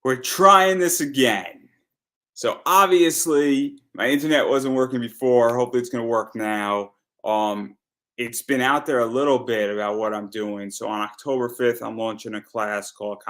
We're trying this again. So obviously my internet wasn't working before. Hopefully it's going to work now. Um, it's been out there a little bit about what I'm doing. So on October 5th, I'm launching a class called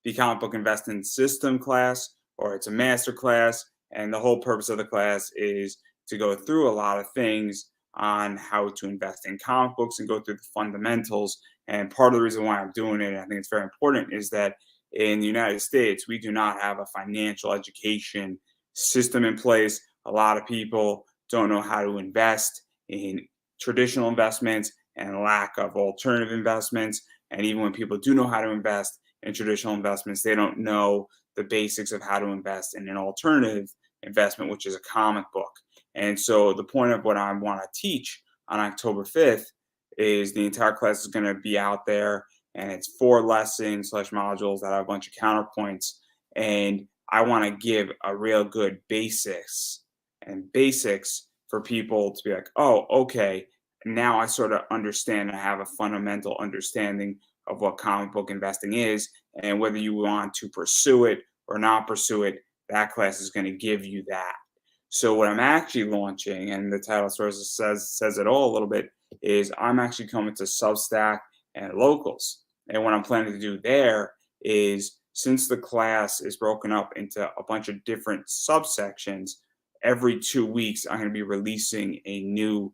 the Comic Book Investing System class, or it's a master class. And the whole purpose of the class is to go through a lot of things on how to invest in comic books and go through the fundamentals. And part of the reason why I'm doing it, and I think it's very important, is that in the United States, we do not have a financial education system in place. A lot of people don't know how to invest in traditional investments and lack of alternative investments. And even when people do know how to invest in traditional investments, they don't know the basics of how to invest in an alternative investment, which is a comic book. And so the point of what I want to teach on October 5th is the entire class is going to be out there, and it's 4 lessons slash modules that have a bunch of counterpoints. And I want to give a real good basics for people to be like, oh, okay, now I sort of understand. I have a fundamental understanding of what comic book investing is, and whether you want to pursue it or not pursue it, that class is going to give you that. So what I'm actually launching, and the title sort of says it all a little bit, is I'm actually coming to Substack and Locals. And what I'm planning to do there is, since the class is broken up into a bunch of different subsections, every 2 weeks I'm going to be releasing a new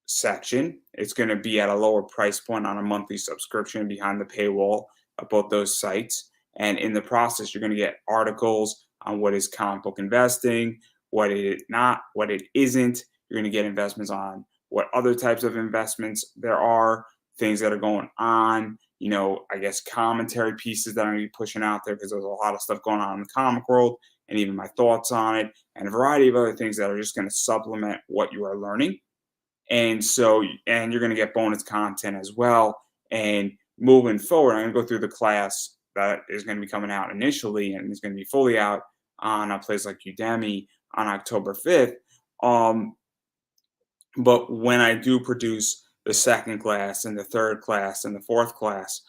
section. It's going to be at a lower price point on a monthly subscription behind the paywall of both those sites. And in the process, you're going to get articles on what is comic book investing, what it is not, what it isn't. You're going to get investments on what other types of investments there are, things that are going on, I guess commentary pieces that I'm going to be pushing out there, because there's a lot of stuff going on in the comic world, and even my thoughts on it, and a variety of other things that are just going to supplement what you are learning. And you're going to get bonus content as well. And moving forward, I'm going to go through the class that is going to be coming out initially, and is going to be fully out on a place like Udemy on October 5th. But when I do produce the second class and the third class and the fourth class,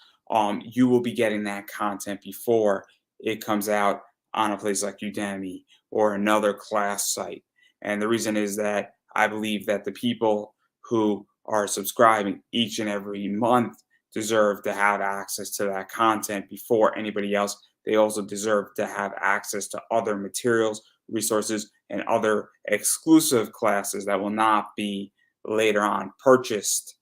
you will be getting that content before it comes out on a place like Udemy or another class site. And the reason is that I believe that the people who are subscribing each and every month deserve to have access to that content before anybody else. They also deserve to have access to other materials, resources, and other exclusive classes that will not be later on purchasable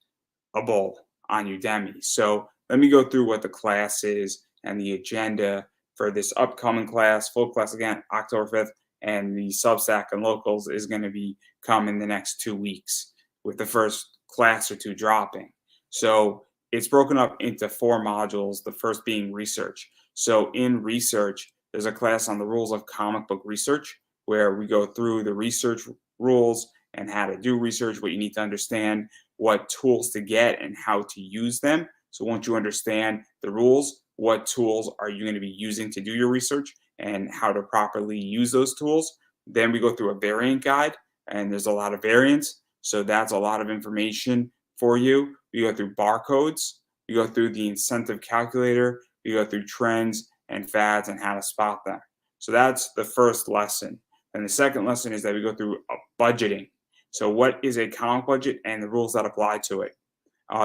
on Udemy. So let me go through what the class is and the agenda for this upcoming class. Full class again, October 5th, and the Substack and Locals is going to be coming the next 2 weeks, with the first class or 2 dropping. So it's broken up into 4 modules, the first being research. So in research, there's a class on the rules of comic book research, where we go through the research rules and how to do research, what you need to understand, what tools to get, and how to use them. So once you understand the rules, what tools are you going to be using to do your research, and how to properly use those tools. Then we go through a variant guide, and there's a lot of variants. So that's a lot of information for you. We go through barcodes. We go through the incentive calculator. We go through trends and fads and how to spot them. So that's the first lesson. And the second lesson is that we go through budgeting. So what is a comic budget and the rules that apply to it?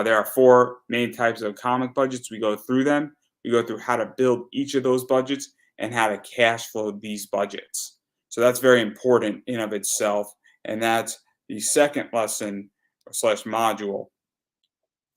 There are 4 main types of comic budgets. We go through them. We go through how to build each of those budgets and how to cash flow these budgets. So that's very important in of itself. And that's the second lesson slash module.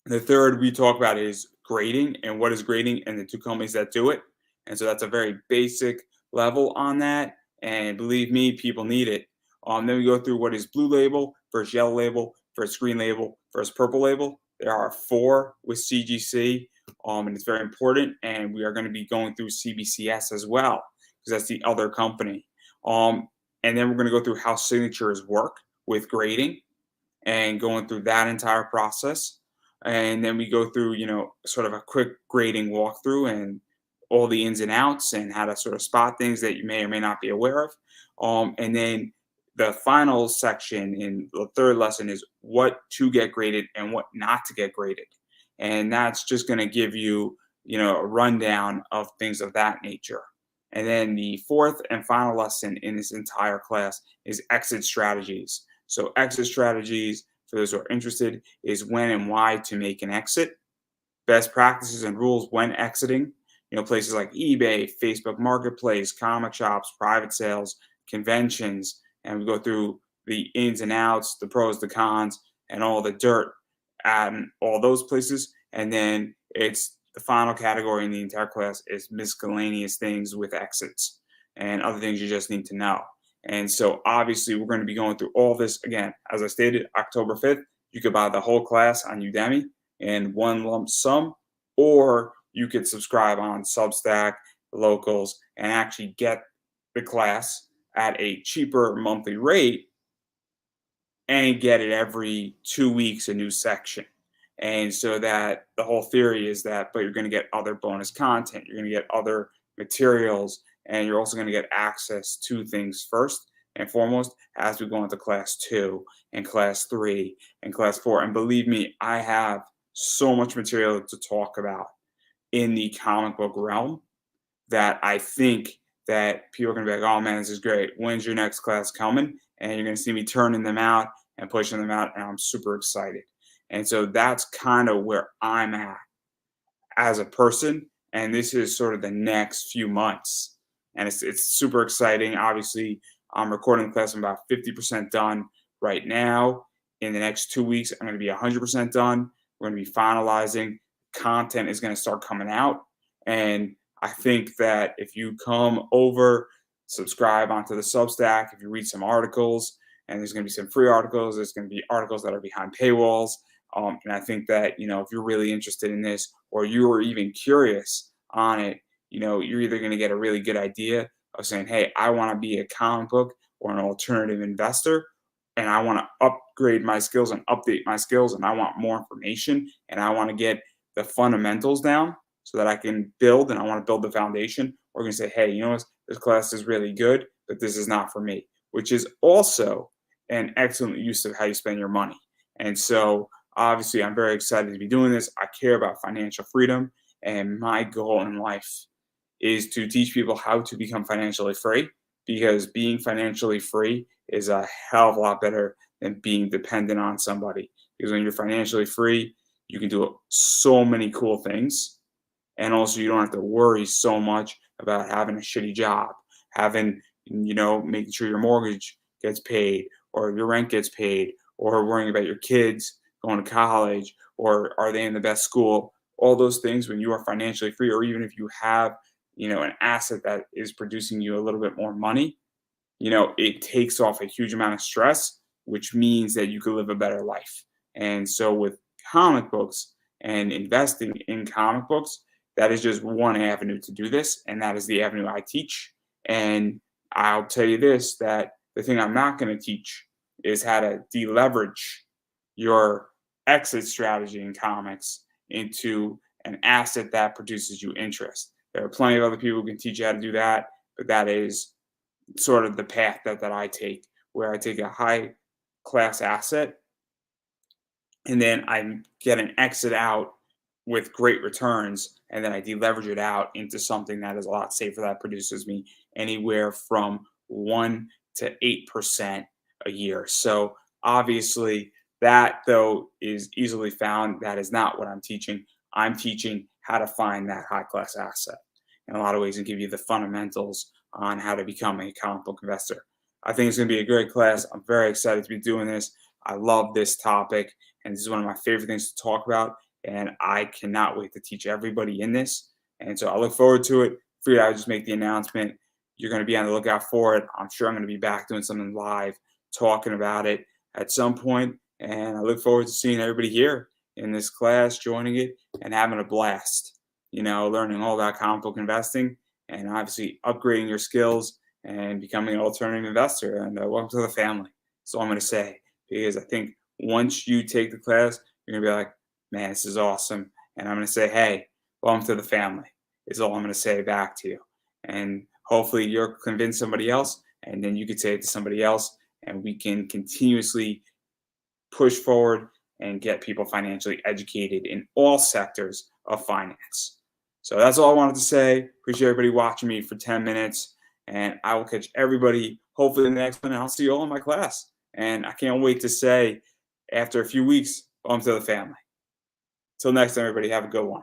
The third we talk about is grading, and what is grading, and the 2 companies that do it. And so that's a very basic level on that. And believe me, people need it. Then we go through what is blue label versus yellow label versus green label versus purple label. There are 4 with CGC, and it's very important. And we are going to be going through CBCS as well, because that's the other company. And then we're going to go through how signatures work with grading, and going through that entire process. And then we go through, sort of a quick grading walkthrough and all the ins and outs and how to sort of spot things that you may or may not be aware of. And then the final section in the third lesson is what to get graded and what not to get graded. And that's just going to give you, a rundown of things of that nature. And then the fourth and final lesson in this entire class is exit strategies. So exit strategies, for those who are interested, is when and why to make an exit, best practices and rules when exiting. Places like eBay, Facebook Marketplace, comic shops, private sales, conventions, and we go through the ins and outs, the pros, the cons, and all the dirt and all those places. And then it's the final category in the entire class is miscellaneous things with exits and other things you just need to know. And so obviously we're going to be going through all this again. As I stated, October 5th, you could buy the whole class on Udemy in one lump sum, or you could subscribe on Substack, Locals, and actually get the class at a cheaper monthly rate and get it every 2 weeks, a new section. And so that the whole theory is that, but you're going to get other bonus content, you're going to get other materials, and you're also going to get access to things first and foremost as we go into class 2 and class 3 and class 4. And believe me, I have so much material to talk about in the comic book realm that I think that people are going to be like, oh man, this is great. When's your next class coming? And you're going to see me turning them out and pushing them out. And I'm super excited. And so that's kind of where I'm at as a person. And this is sort of the next few months. And it's super exciting. Obviously, I'm recording the class. I'm about 50% done right now. In the next 2 weeks, I'm going to be 100% done. We're going to be finalizing. Content is going to start coming out. And I think that if you come over, subscribe onto the Substack, if you read some articles, and there's going to be some free articles, there's going to be articles that are behind paywalls. And I think that, if you're really interested in this or you are even curious on it, you're either going to get a really good idea of saying, hey, I want to be a comic book or an alternative investor, and I want to upgrade my skills and update my skills, and I want more information, and I want to get the fundamentals down so that I can build, and I want to build the foundation. We're going to say, hey, this class is really good, but this is not for me, which is also an excellent use of how you spend your money. And so obviously I'm very excited to be doing this. I care about financial freedom, and my goal in life is to teach people how to become financially free, because being financially free is a hell of a lot better than being dependent on somebody. Because when you're financially free, you can do so many cool things. And also you don't have to worry so much about having a shitty job, making sure your mortgage gets paid or your rent gets paid, or worrying about your kids going to college or are they in the best school. All those things, when you are financially free, or even if you have an asset that is producing you a little bit more money, it takes off a huge amount of stress, which means that you could live a better life. And so with comic books and investing in comic books, that is just one avenue to do this. And that is the avenue I teach. And I'll tell you this, that the thing I'm not going to teach is how to deleverage your exit strategy in comics into an asset that produces you interest. There are plenty of other people who can teach you how to do that, but that is sort of the path that I take, where I take a high class asset and then I get an exit out with great returns, and then I deleverage it out into something that is a lot safer, that produces me anywhere from 1 to 8% a year. So obviously that, though, is easily found. That is not what I'm teaching. I'm teaching how to find that high class asset in a lot of ways and give you the fundamentals on how to become a comic book investor. I think it's going to be a great class. I'm very excited to be doing this. I love this topic, and this is one of my favorite things to talk about, and I cannot wait to teach everybody in this. And so I look forward to it. Figured I would just make the announcement. You're going to be on the lookout for it. I'm sure I'm going to be back doing something live, talking about it at some point, and I look forward to seeing everybody here in this class, joining it, and having a blast, learning all about comic book investing and obviously upgrading your skills and becoming an alternative investor. And welcome to the family. That's all I'm going to say, because I think once you take the class, you're going to be like, man, this is awesome. And I'm going to say, hey, welcome to the family, is all I'm going to say back to you. And hopefully you'll convince somebody else, and then you could say it to somebody else, and we can continuously push forward and get people financially educated in all sectors of finance. So that's all I wanted to say. Appreciate everybody watching me for 10 minutes. And I will catch everybody hopefully in the next one. And I'll see you all in my class. And I can't wait to say, after a few weeks, welcome to the family. Till next time, everybody, have a good one.